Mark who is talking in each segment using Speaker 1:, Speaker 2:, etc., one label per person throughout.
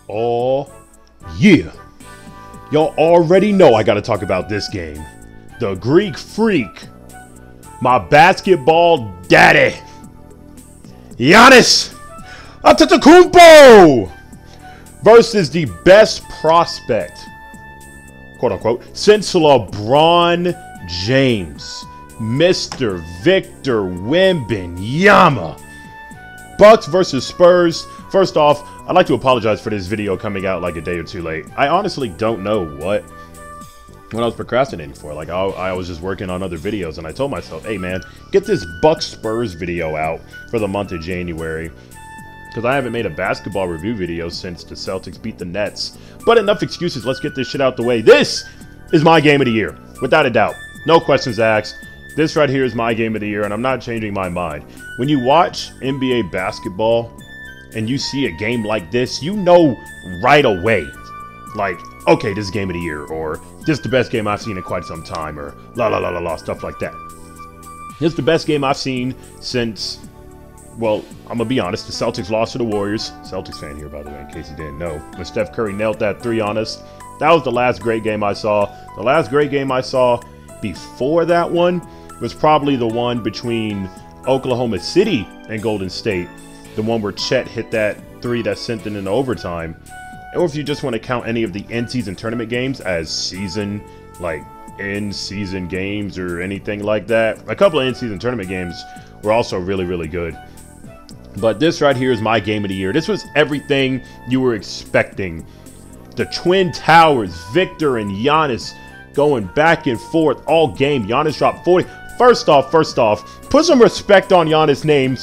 Speaker 1: Oh, yeah. Y'all already know I gotta talk about this game. The Greek Freak. My basketball daddy. Giannis Antetokounmpo versus the best prospect, quote unquote, since LeBron James. Mr. Victor Wembanyama. Bucks versus Spurs. First off, I'd like to apologize for this video coming out like a day or two late. I honestly don't know what I was procrastinating for. Like, I was just working on other videos, and I told myself, hey man, get this Bucks Spurs video out for the month of January, because I haven't made a basketball review video since the Celtics beat the Nets. But enough excuses, let's get this shit out the way. This is my game of the year, without a doubt. No questions asked. This right here is my game of the year, and I'm not changing my mind. When you watch NBA basketball and you see a game like this, you know right away, like, okay, this is game of the year, or this is the best game I've seen in quite some time, or la la la la la, stuff like that. This is the best game I've seen since, well, I'm gonna be honest, the Celtics lost to the Warriors. Celtics fan here, by the way, in case you didn't know. When Steph Curry nailed that three on us, that was the last great game I saw. The last great game I saw before that one was probably the one between Oklahoma City and Golden State. The one where Chet hit that three that sent it into overtime. Or if you just want to count any of the in-season tournament games as season, like in-season games or anything like that. A couple of in-season tournament games were also really, really good. But this right here is my game of the year. This was everything you were expecting. The Twin Towers, Victor and Giannis going back and forth all game. Giannis dropped 40. First off, put some respect on Giannis' name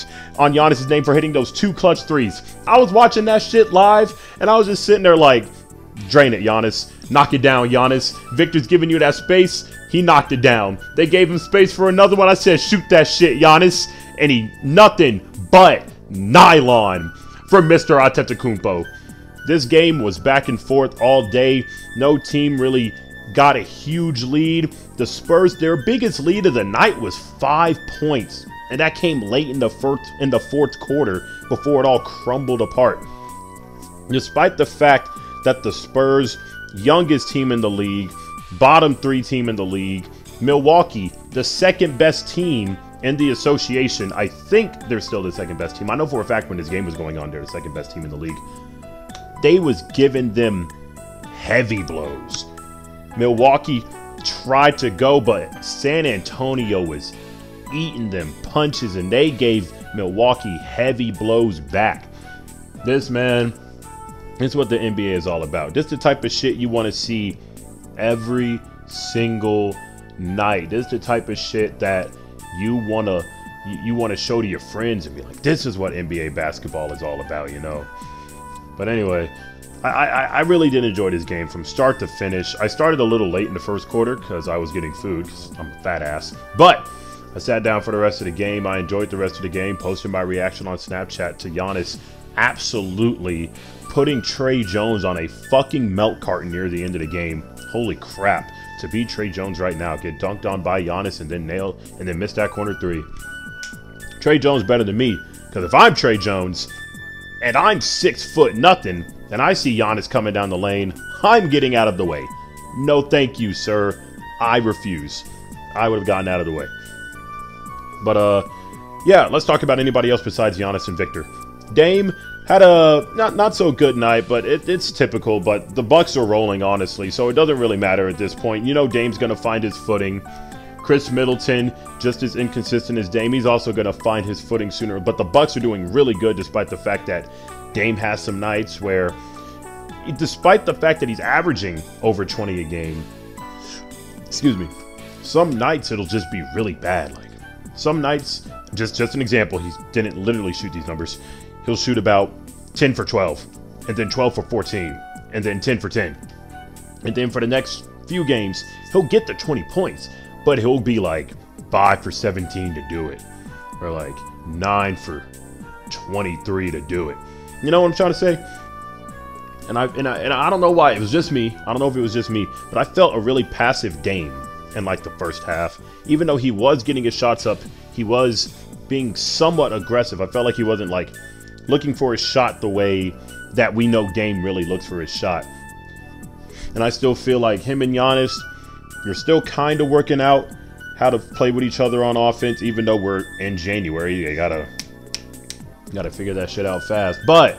Speaker 1: for hitting those two clutch threes. I was watching that shit live, and I was just sitting there like, drain it, Giannis. Knock it down, Giannis. Victor's giving you that space. He knocked it down. They gave him space for another one. I said, shoot that shit, Giannis. And he, nothing but nylon for Mr. Antetokounmpo. This game was back and forth all day. No team really got a huge lead. The Spurs, their biggest lead of the night was 5 points, and that came late in the fourth quarter before it all crumbled apart. Despite the fact that the Spurs, youngest team in the league, bottom 3 team in the league, Milwaukee, the second best team in the association. I think they're still the second best team. I know for a fact when this game was going on, they're the second best team in the league. They was giving them heavy blows. Milwaukee tried to go, but San Antonio was eating them punches, and they gave Milwaukee heavy blows back. This, man, is what the NBA is all about. This is the type of shit you want to see every single night. This is the type of shit that you want to show to your friends and be like, this is what NBA basketball is all about, you know. But anyway, I really did enjoy this game from start to finish. I started a little late in the first quarter because I was getting food, because I'm a fat ass. But I sat down for the rest of the game. I enjoyed the rest of the game. Posted my reaction on Snapchat to Giannis absolutely putting Trey Jones on a fucking milk carton near the end of the game. Holy crap. To beat Trey Jones right now, get dunked on by Giannis and then miss that corner three. Trey Jones better than me, because if I'm Trey Jones and I'm 6 foot nothing, and I see Giannis coming down the lane, I'm getting out of the way. No thank you, sir. I refuse. I would have gotten out of the way. But, yeah, let's talk about anybody else besides Giannis and Victor. Dame had a not so good night, but it's typical. But the Bucks are rolling, honestly, so it doesn't really matter at this point. You know Dame's going to find his footing. Chris Middleton, just as inconsistent as Dame, he's also going to find his footing sooner. But the Bucks are doing really good, despite the fact that Dame has some nights where, despite the fact that he's averaging over 20 a game, excuse me, some nights it'll just be really bad. Like, some nights, just an example, he didn't literally shoot these numbers. He'll shoot about 10 for 12, and then 12 for 14, and then 10 for 10. And then for the next few games, he'll get the 20 points, but he'll be like 5 for 17 to do it, or like 9 for 23 to do it. You know what I'm trying to say? And I don't know why. It was just me. I don't know if it was just me, but I felt a really passive Dame in like the first half. Even though he was getting his shots up, he was being somewhat aggressive. I felt like he wasn't like looking for his shot the way that we know Dame really looks for his shot. And I still feel like him and Giannis, you're still kind of working out how to play with each other on offense, even though we're in January. You gotta figure that shit out fast. But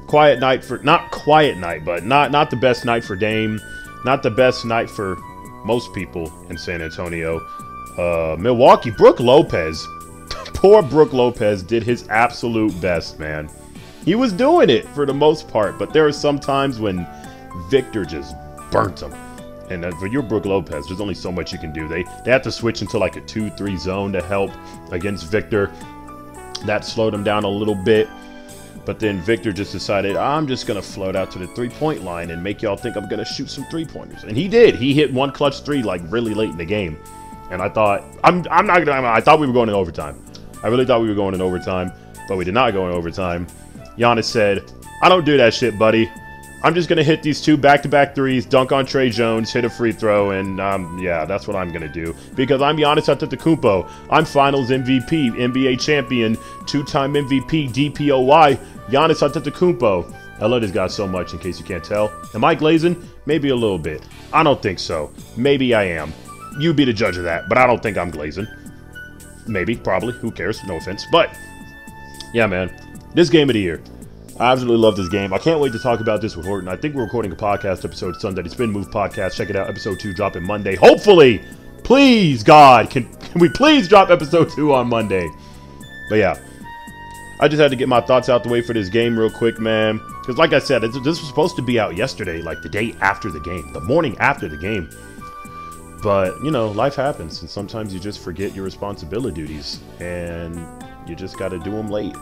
Speaker 1: quiet night for, not quiet night, but not the best night for Dame, not the best night for most people in San Antonio. Milwaukee, Brook Lopez. Poor Brook Lopez did his absolute best, man. He was doing it for the most part, but there are some times when Victor just burnt him. And for your Brook Lopez, there's only so much you can do. They have to switch into like a 2-3 zone to help against Victor. That slowed him down a little bit. But then Victor just decided, I'm just going to float out to the three-point line and make y'all think I'm going to shoot some three-pointers. And he did. He hit one clutch three like really late in the game. And I thought, I thought we were going in overtime. I really thought we were going in overtime, but we did not go in overtime. Giannis said, I don't do that shit, buddy. I'm just going to hit these 2 back-to-back threes, dunk on Trey Jones, hit a free throw, and yeah, that's what I'm going to do. Because I'm Giannis Antetokounmpo. I'm Finals MVP, NBA champion, 2-time MVP, DPOY, Giannis Antetokounmpo. I love this guy so much, in case you can't tell. Am I glazing? Maybe a little bit. I don't think so. Maybe I am. You be the judge of that, but I don't think I'm glazing. Maybe, probably. Who cares? No offense. But, yeah, man. This game of the year. I absolutely love this game. I can't wait to talk about this with Horton. I think we're recording a podcast episode Sunday. The Spin Move podcast. Check it out. Episode 2 dropping Monday. Hopefully, please, God, can we please drop episode 2 on Monday? But yeah, I just had to get my thoughts out the way for this game real quick, man. Because like I said, this was supposed to be out yesterday, like the day after the game, the morning after the game. But, you know, life happens, and sometimes you just forget your responsibilities, and you just got to do them late.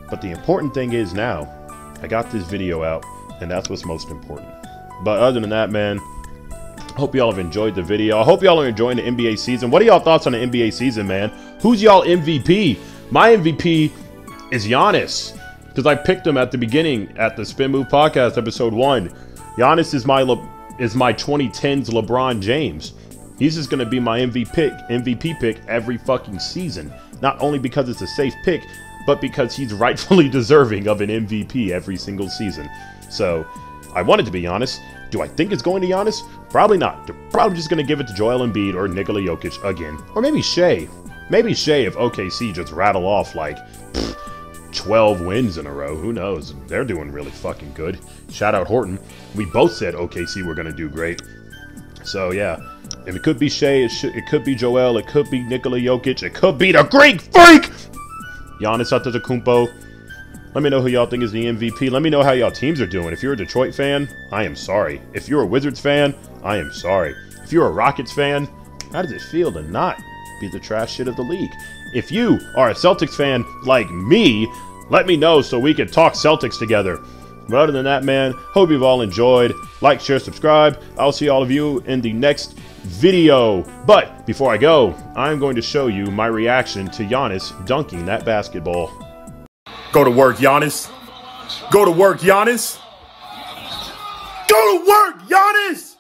Speaker 1: But the important thing is now, I got this video out, and that's what's most important. But other than that, man, I hope y'all have enjoyed the video. I hope y'all are enjoying the NBA season. What are y'all thoughts on the NBA season, man? Who's y'all MVP? My MVP is Giannis, because I picked him at the beginning at the Spin Move podcast, episode 1. Giannis is my 2010s LeBron James. He's just going to be my MVP pick every fucking season. Not only because it's a safe pick, but because he's rightfully deserving of an MVP every single season. So, I want it to be Giannis. Do I think it's going to Giannis? Probably not. They're probably just going to give it to Joel Embiid or Nikola Jokic again. Or maybe Shea. Maybe Shea if OKC just rattle off like 12 wins in a row. Who knows? They're doing really fucking good. Shout out Horton. We both said OKC were going to do great. So, yeah. If it could be Shea, it could be Joel, it could be Nikola Jokic, it could be the Greek Freak! Giannis Antetokounmpo. Let me know who y'all think is the MVP. Let me know how y'all teams are doing. If you're a Detroit fan, I am sorry. If you're a Wizards fan, I am sorry. If you're a Rockets fan, how does it feel to not be the trash shit of the league? If you are a Celtics fan like me, let me know so we can talk Celtics together. But other than that, man, hope you've all enjoyed. Like, share, subscribe. I'll see all of you in the next video. But before I go, I'm going to show you my reaction to Giannis dunking that basketball. Go to work, Giannis. Go to work, Giannis. Go to work, Giannis.